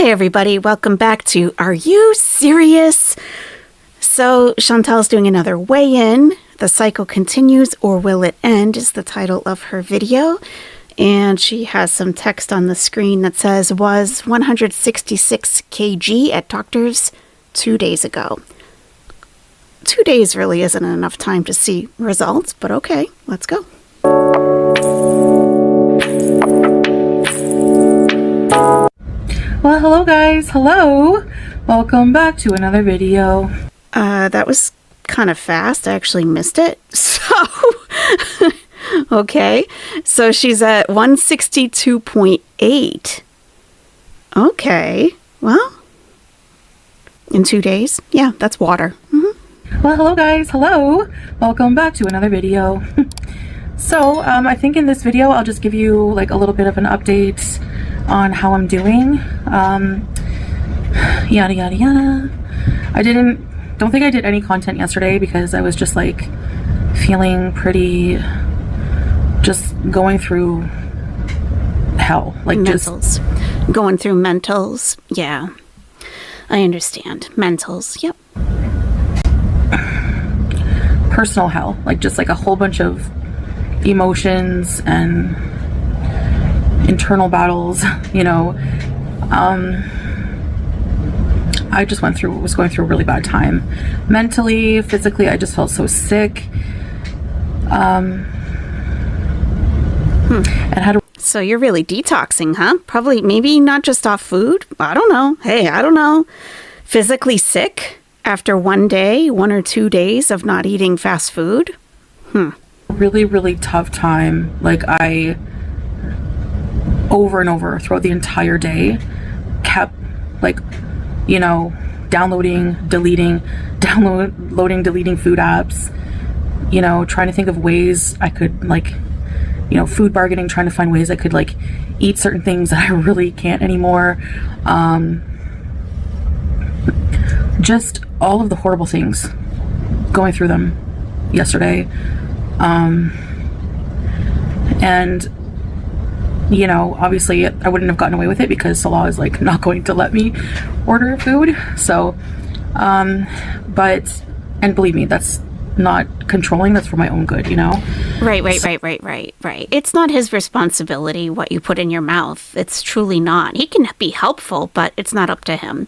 Hey everybody, welcome back to Are You Serious? So Chantal's doing another weigh-in. The cycle continues or will it end is the title of her video. And she has some text on the screen that says was 166 kg at doctor's 2 days ago. 2 days really isn't enough time to see results, but okay, let's go. Well, hello guys, hello! Welcome back to another video. That was kind of fast. I actually missed it. So, okay. So she's at 162.8. Okay. Well, in 2 days. Yeah, that's water. Mm-hmm. Well, hello guys, hello! Welcome back to another video. So, I think in this video I'll just give you like a little bit of an update on how I'm doing. Yada yada yada. I don't think I did any content yesterday because I was just like feeling pretty, just going through hell, like mentals. Going through mentals. Yeah, I understand. Mentals. Yep. Personal hell, like just like a whole bunch of emotions and internal battles, you know. I just was going through a really bad time mentally, physically. I just felt so sick. And had So you're really detoxing, huh? Probably, maybe not just off food. I don't know. Hey, I don't know. Physically sick after 1 day, 1 or 2 days of not eating fast food. really, really tough time. Like I, over and over throughout the entire day, kept like, you know, downloading, deleting food apps, you know, trying to think of ways I could like, you know, food bargaining, trying to find ways I could like eat certain things that I really can't anymore. Just all of the horrible things, going through them yesterday. And you know, obviously I wouldn't have gotten away with it because Salah is like not going to let me order food. So, but, and believe me, that's not controlling, that's for my own good, you know? Right. It's not his responsibility what you put in your mouth. It's truly not. He can be helpful, but it's not up to him.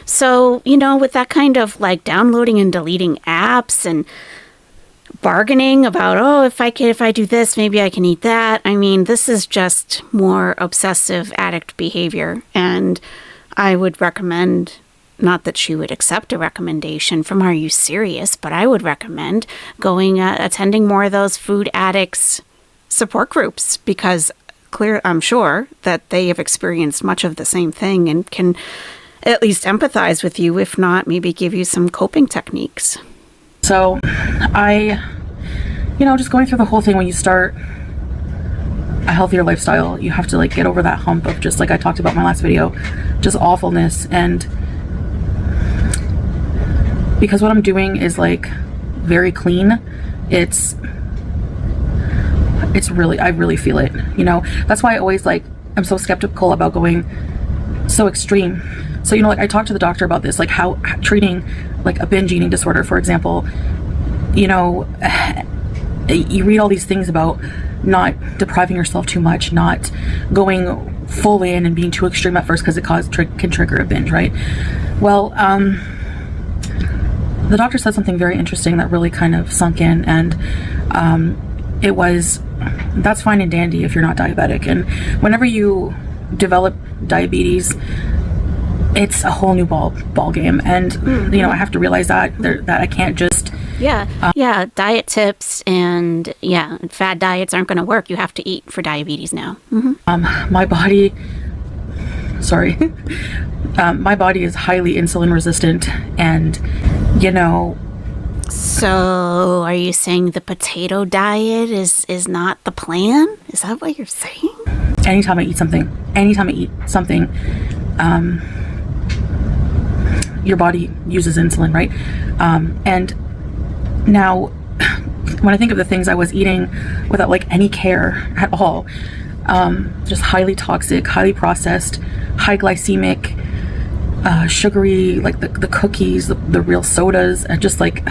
So, you know, with that kind of like downloading and deleting apps and bargaining about, oh, if I do this, maybe I can eat that. I mean, this is just more obsessive addict behavior. And I would recommend, not that she would accept a recommendation from Are You Serious, but I would recommend attending more of those food addicts support groups, because I'm sure that they have experienced much of the same thing and can at least empathize with you, if not maybe give you some coping techniques. So you know, just going through the whole thing, when you start a healthier lifestyle, you have to like get over that hump of just like I talked about in my last video, just awfulness. And because what I'm doing is like very clean, it's really, I really feel it, you know. That's why I always like, I'm so skeptical about going so extreme. So, you know, like I talked to the doctor about this, like how treating like a binge eating disorder, for example, you know, you read all these things about not depriving yourself too much, not going full in and being too extreme at first because it can trigger a binge, right? Well, the doctor said something very interesting that really kind of sunk in, and it was, that's fine and dandy if you're not diabetic, and whenever you develop diabetes, it's a whole new ball game, and you know, I have to realize that I can't just diet tips and fad diets aren't going to work. You have to eat for diabetes now. My body my body is highly insulin resistant, and you know. So are you saying the potato diet is not the plan? Is that what you're saying? Anytime I eat something, your body uses insulin, right? And now when I think of the things I was eating without like any care at all, just highly toxic, highly processed, high glycemic, sugary, like the cookies, the real sodas, and just like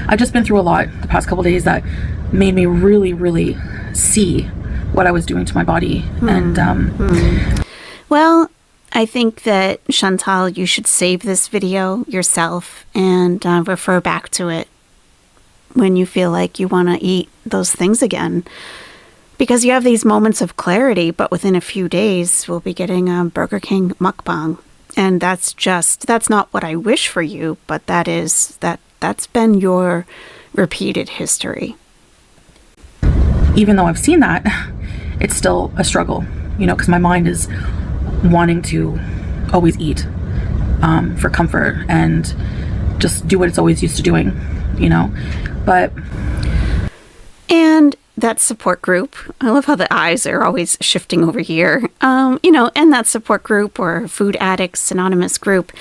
I've just been through a lot the past couple days that made me really see what I was doing to my body. And well, I think that, Chantal, you should save this video yourself and refer back to it when you feel like you want to eat those things again. Because you have these moments of clarity, but within a few days, we'll be getting a Burger King mukbang. And that's not what I wish for you, but that's been your repeated history. Even though I've seen that, it's still a struggle, because my mind is wanting to always eat for comfort and just do what it's always used to doing, but... And that support group, I love how the eyes are always shifting over here, and that support group or Food Addicts Anonymous group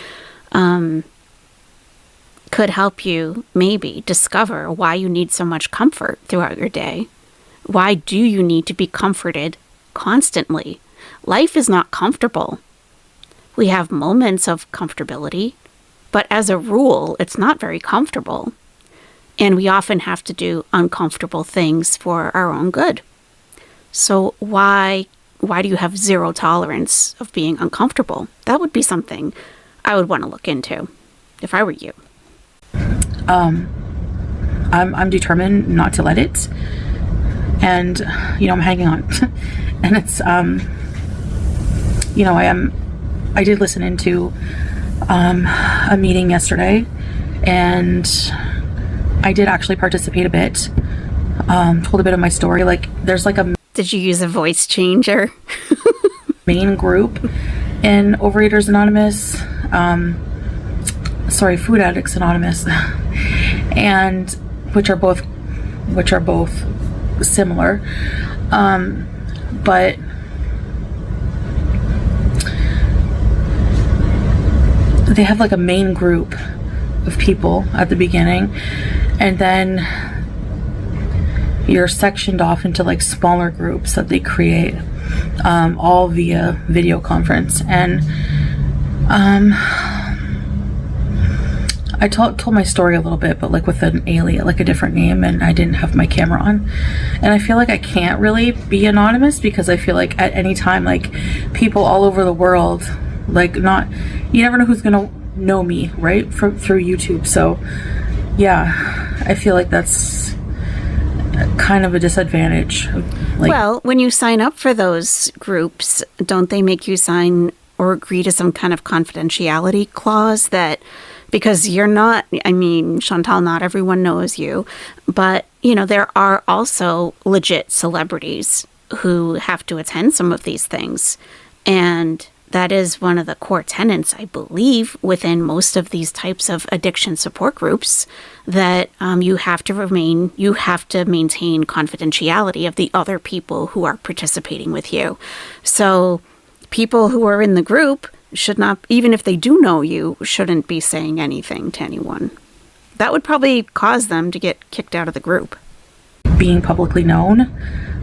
could help you maybe discover why you need so much comfort throughout your day. Why do you need to be comforted constantly? Life is not comfortable. We have moments of comfortability, but as a rule, it's not very comfortable. And we often have to do uncomfortable things for our own good. So why do you have zero tolerance of being uncomfortable? That would be something I would want to look into if I were you. I'm determined not to let it. And, I'm hanging on. And it's, I did listen into a meeting yesterday, and I did actually participate a bit, told a bit of my story. Like, there's like a... Did you use a voice changer? main group in Overeaters Anonymous, Food Addicts Anonymous, and which are both similar, but they have like a main group of people at the beginning, and then you're sectioned off into like smaller groups that they create, all via video conference. And I told my story a little bit, but like with an alien, like a different name, and I didn't have my camera on. And I feel like I can't really be anonymous because I feel like at any time, like people all over the world, like you never know who's gonna know me, right? Through YouTube. So yeah, I feel like that's kind of a disadvantage. Well, when you sign up for those groups, don't they make you sign or agree to some kind of confidentiality clause that, because you're not, Chantal, not everyone knows you, but, there are also legit celebrities who have to attend some of these things. And that is one of the core tenets, I believe, within most of these types of addiction support groups, that you have to maintain confidentiality of the other people who are participating with you. So people who are in the group should not, even if they do know you, shouldn't be saying anything to anyone. That would probably cause them to get kicked out of the group. Being publicly known,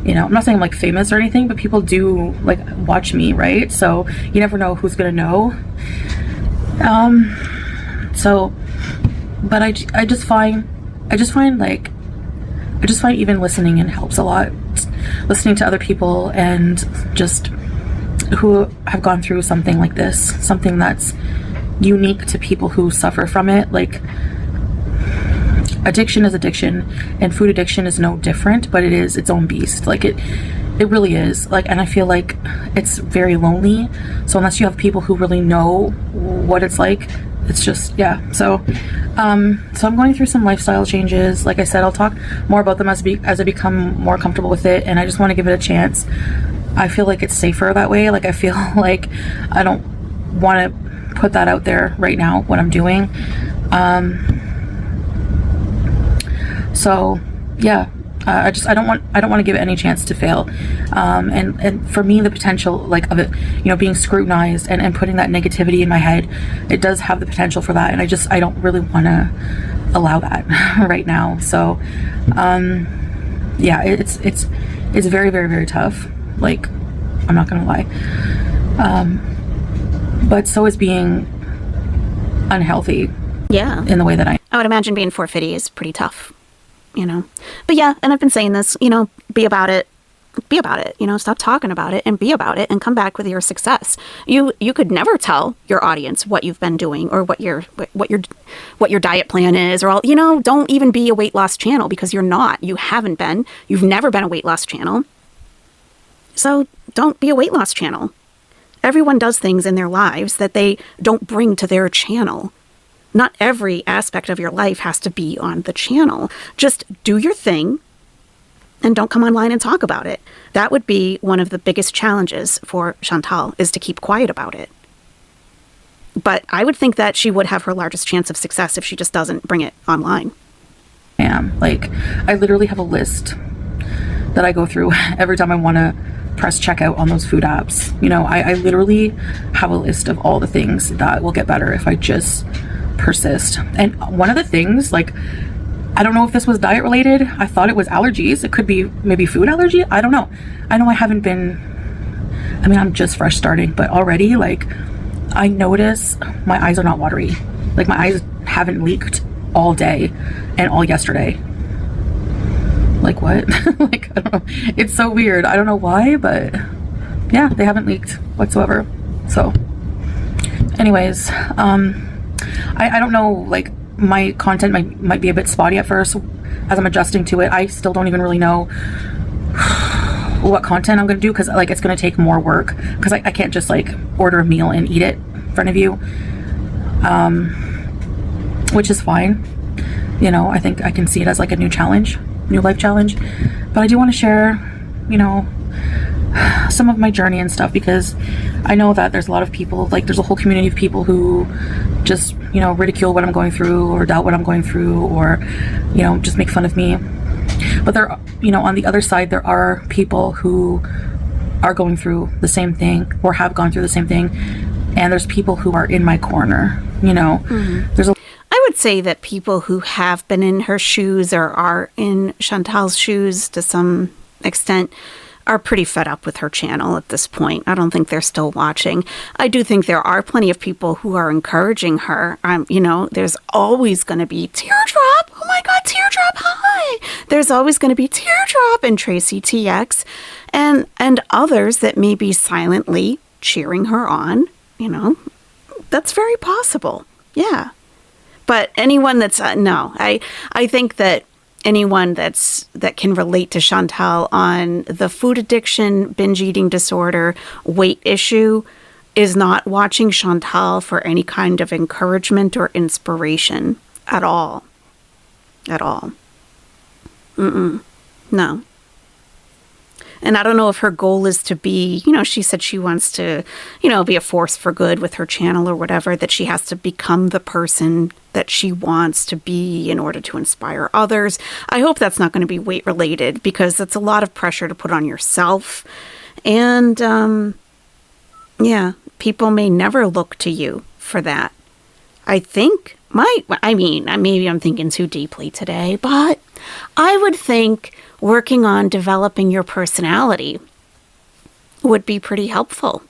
I'm not saying I'm like famous or anything, but people do like watch me, right? So you never know who's gonna know. But I just find even listening in helps a lot. Listening to other people and just who have gone through something like this, something that's unique to people who suffer from it. Like, addiction is addiction, and food addiction is no different, but it is its own beast. Like it really is. Like, and I feel like it's very lonely. So unless you have people who really know what it's like, it's just, yeah. So I'm going through some lifestyle changes. Like I said, I'll talk more about them as I become more comfortable with it, and I just want to give it a chance. I feel like it's safer that way. Like, I feel like I don't want to put that out there right now, what I'm doing. So yeah, I don't want to give it any chance to fail. And for me, the potential like of it, being scrutinized and putting that negativity in my head, it does have the potential for that. And I don't really want to allow that right now. So, yeah, it's very, very, very tough. Like, I'm not going to lie. but so is being unhealthy. Yeah. In the way that I would imagine being 450 is pretty tough, you know. But yeah, and I've been saying this, you know, be about it. Be about it, you know, stop talking about it and be about it and come back with your success. You could never tell your audience what you've been doing or what your diet plan is, or all, you know, don't even be a weight loss channel, because you're not. You haven't been. You've never been a weight loss channel. So don't be a weight loss channel. Everyone does things in their lives that they don't bring to their channel. Not every aspect of your life has to be on the channel. Just do your thing and don't come online and talk about it. That would be one of the biggest challenges for Chantal, is to keep quiet about it. But I would think that she would have her largest chance of success if she just doesn't bring it online. Like, I literally have a list that I go through every time I want to press checkout on those food apps. You know, I literally have a list of all the things that will get better if I just persist. And one of the things, like, I don't know if this was diet related. I thought it was allergies. It could be maybe food allergy. I don't know. I know I haven't been, I mean, I'm just fresh starting, but already, like, I notice my eyes are not watery. Like, my eyes haven't leaked all day and all yesterday. Like, what? Like, I don't know. It's so weird. I don't know why, but yeah, they haven't leaked whatsoever. So anyways, I don't know, like, my content might be a bit spotty at first as I'm adjusting to it. I still don't even really know what content I'm going to do, because, like, it's going to take more work, because I can't just, like, order a meal and eat it in front of you, which is fine. You know, I think I can see it as, like, a new life challenge. But I do want to share, you know, some of my journey and stuff, because I know that there's a lot of people, like, there's a whole community of people who just, you know, ridicule what I'm going through, or doubt what I'm going through, or, you know, just make fun of me. But there, you know, on the other side, there are people who are going through the same thing, or have gone through the same thing, and there's people who are in my corner, you know. I would say that people who have been in her shoes, or are in Chantal's shoes to some extent, are pretty fed up with her channel at this point. I don't think they're still watching. I do think there are plenty of people who are encouraging her. You know, there's always going to be Teardrop. Oh my God, Teardrop, hi. There's always going to be Teardrop and Tracy TX and others that may be silently cheering her on. You know, that's very possible. Yeah. But anyone that's, no, I think that anyone that can relate to Chantal on the food addiction, binge eating disorder, weight issue is not watching Chantal for any kind of encouragement or inspiration at all. At all. No. And I don't know if her goal is to be, you know, she said she wants to, you know, be a force for good with her channel or whatever, that she has to become the person that she wants to be in order to inspire others. I hope that's not going to be weight related, because that's a lot of pressure to put on yourself. And, yeah, people may never look to you for that. I think maybe I'm thinking too deeply today, but I would think working on developing your personality would be pretty helpful,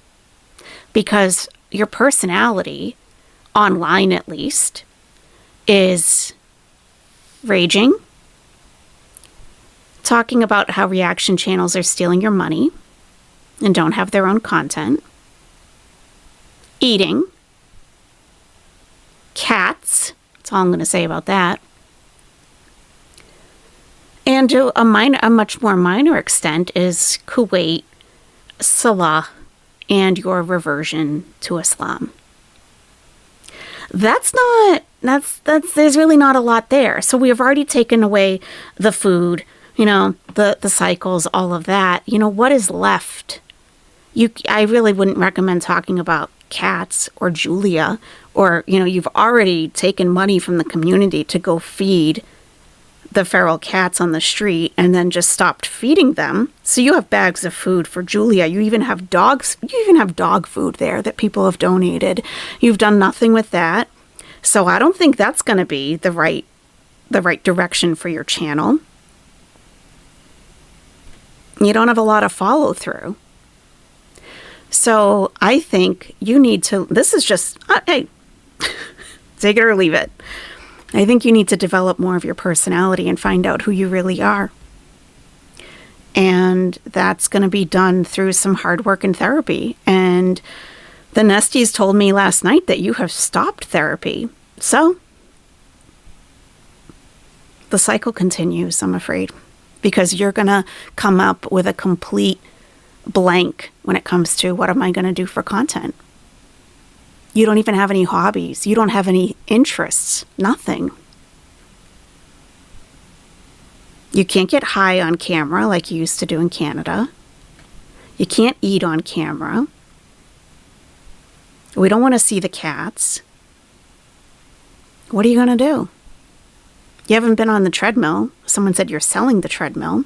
because your personality, online at least, is raging, talking about how reaction channels are stealing your money and don't have their own content, eating, cats, that's all I'm going to say about that. And to a much more minor extent is Kuwait, Salah, and your reversion to Islam. There's really not a lot there. So we have already taken away the food, you know, the cycles, all of that. You know, what is left? I really wouldn't recommend talking about cats or Julia, or, you know, you've already taken money from the community to go feed the feral cats on the street and then just stopped feeding them. So you have bags of food for Julia. You even have dogs. You even have dog food there that people have donated. You've done nothing with that. So I don't think that's going to be the right direction for your channel. You don't have a lot of follow through. So I think you need to, this is just, hey, take it or leave it. I think you need to develop more of your personality and find out who you really are. And that's going to be done through some hard work and therapy. And the Nesties told me last night that you have stopped therapy. So the cycle continues, I'm afraid, because you're going to come up with a complete blank when it comes to what am I going to do for content. You don't even have any hobbies. You don't have any interests. Nothing. You can't get high on camera like you used to do in Canada. You can't eat on camera. We don't want to see the cats. What are you going to do? You haven't been on the treadmill. Someone said you're selling the treadmill.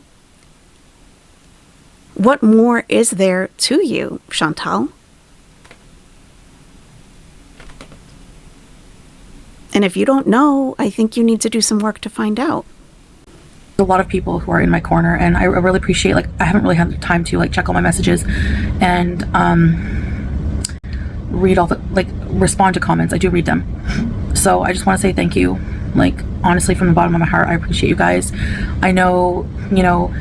What more is there to you, Chantal? And if you don't know, I think you need to do some work to find out. A lot of people who are in my corner, and I really appreciate, like, I haven't really had the time to, like, check all my messages and read all the, like, respond to comments. I do read them. So I just want to say thank you. Like, honestly, from the bottom of my heart, I appreciate you guys. I know, you know,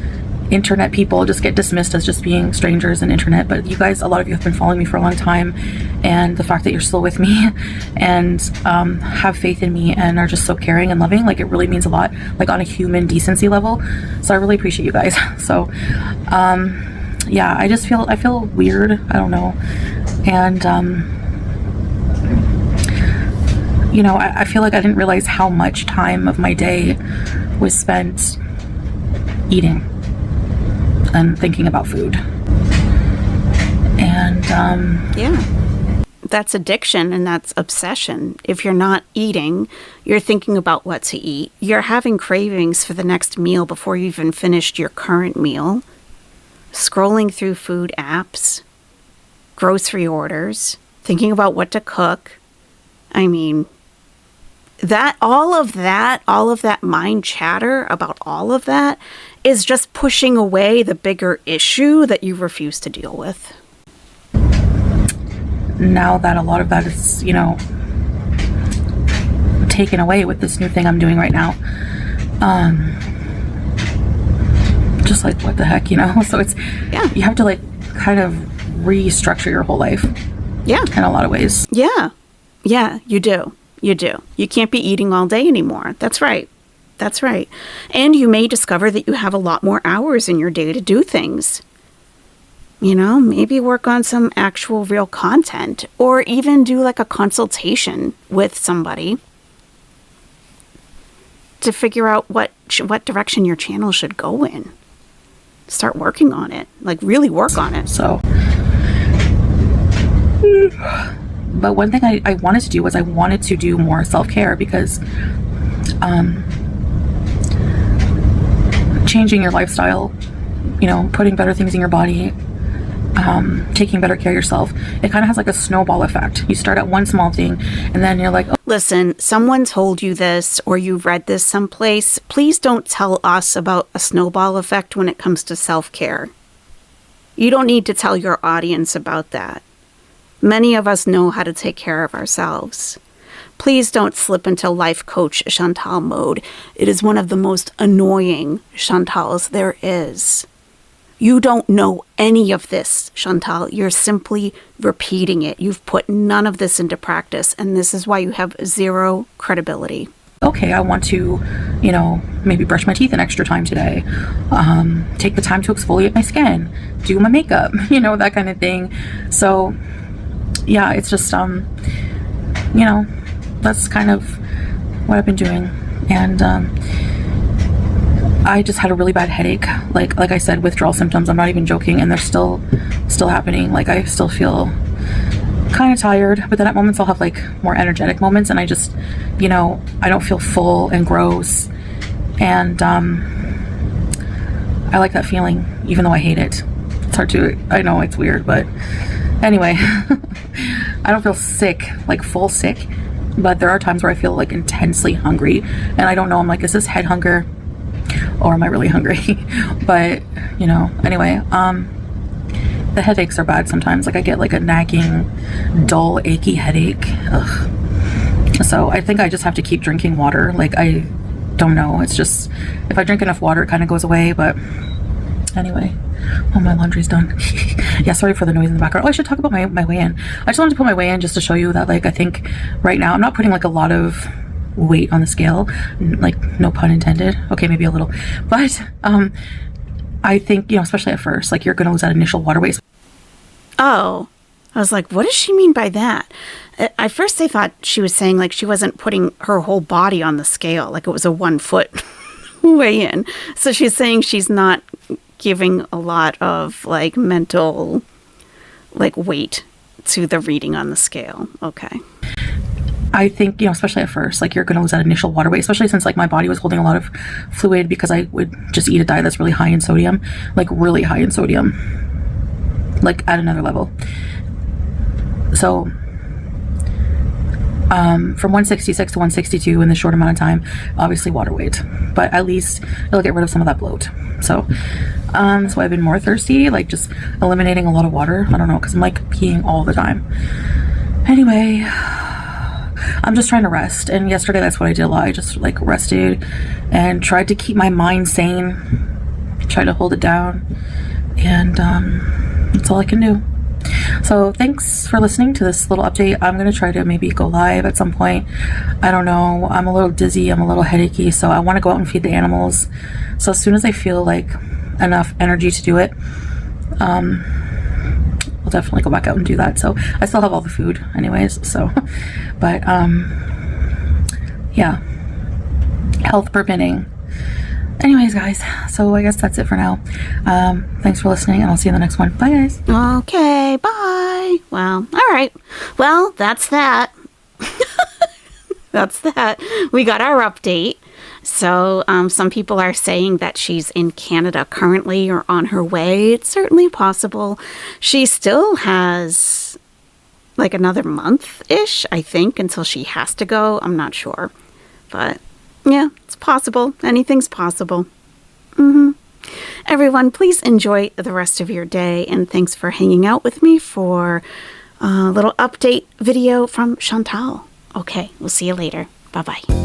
internet people just get dismissed as just being strangers in internet, but you guys, a lot of you have been following me for a long time, and the fact that you're still with me and have faith in me and are just so caring and loving, like, it really means a lot, like, on a human decency level. So I really appreciate you guys. So yeah, I feel weird, I don't know, and you know, I feel like I didn't realize how much time of my day was spent eating and thinking about food. And yeah, that's addiction and that's obsession. If you're not eating, you're thinking about what to eat. You're having cravings for the next meal before you even finished your current meal. Scrolling through food apps, grocery orders, thinking about what to cook. I mean, all of that mind chatter about all of that is just pushing away the bigger issue that you refuse to deal with. Now that a lot of that is, you know, taken away with this new thing I'm doing right now, just like, what the heck, you know? So it's, yeah, you have to, like, kind of restructure your whole life. Yeah. In a lot of ways. Yeah. Yeah, you do. You do. You can't be eating all day anymore. That's right. That's right. And you may discover that you have a lot more hours in your day to do things. You know, maybe work on some actual real content, or even do like a consultation with somebody to figure out what direction your channel should go in. Start working on it. Like, really work on it. So, but one thing I wanted to do was I wanted to do more self-care, because changing your lifestyle, you know, putting better things in your body, taking better care of yourself, it kind of has like a snowball effect. You start at one small thing and then you're like, oh. Listen, someone told you this or you read this someplace. Please don't tell us about a snowball effect when it comes to self-care. You don't need to tell your audience about that. Many of us know how to take care of ourselves. Please don't slip into life coach Chantal mode. It is one of the most annoying Chantals there is. You don't know any of this, Chantal. You're simply repeating it. You've put none of this into practice, and this is why you have zero credibility. Okay, I want to, you know, maybe brush my teeth an extra time today. Take the time to exfoliate my skin, do my makeup, you know, that kind of thing. So, yeah, it's just, you know, that's kind of what I've been doing. And I just had a really bad headache. Like I said, withdrawal symptoms. I'm not even joking, and they're still happening. Like, I still feel kind of tired, but then at moments I'll have like more energetic moments, and I just, you know, I don't feel full and gross. And I like that feeling, even though I hate it. It's hard to, I know it's weird, but anyway, I don't feel sick, like full sick, but there are times where I feel like intensely hungry, and I don't know, I'm like, is this head hunger or am I really hungry? But, you know, anyway, the headaches are bad sometimes. Like I get like a nagging, dull, achy headache. Ugh. So I think I just have to keep drinking water. Like I don't know. It's just, if I drink enough water, it kind of goes away. But anyway, oh, my laundry's done. Yeah, sorry for the noise in the background. Oh, I should talk about my weigh-in. I just wanted to put my weigh-in just to show you that, like, I think right now I'm not putting like a lot of weight on the scale, like, no pun intended. Okay, maybe a little, but I think, you know, especially at first, like, you're gonna lose that initial water weight. Oh, I was like, what does she mean by that? At first I thought she was saying like she wasn't putting her whole body on the scale, like it was a 1 foot weigh-in. So she's saying she's not giving a lot of like mental like weight to the reading on the scale. Okay. I think, you know, especially at first, like, you're going to lose that initial water weight, especially since like my body was holding a lot of fluid because I would just eat a diet that's really high in sodium, like really high in sodium, like at another level. So from 166 to 162 in this short amount of time, obviously water weight, but at least it'll get rid of some of that bloat. So so I've been more thirsty, like just eliminating a lot of water. I don't know, because I'm like peeing all the time. Anyway, I'm just trying to rest, and yesterday that's what I did a lot. I just like rested and tried to keep my mind sane, try to hold it down, and that's all I can do. So thanks for listening to this little update. I'm gonna try to maybe go live at some point. I don't know, I'm a little dizzy, I'm a little headachy, so I want to go out and feed the animals. So as soon as I feel like enough energy to do it, I'll definitely go back out and do that. So I still have all the food anyways, so but yeah, health permitting. Anyways, guys, so I guess that's it for now. Thanks for listening, and I'll see you in the next one. Bye, guys. Okay, bye. Well, all right. Well, that's that. That's that. We got our update. So some people are saying that she's in Canada currently or on her way. It's certainly possible. She still has like another month-ish, I think, until she has to go. I'm not sure. But yeah, it's possible. Anything's possible. Everyone, please enjoy the rest of your day. And thanks for hanging out with me for a little update video from Chantal. Okay, we'll see you later. Bye-bye.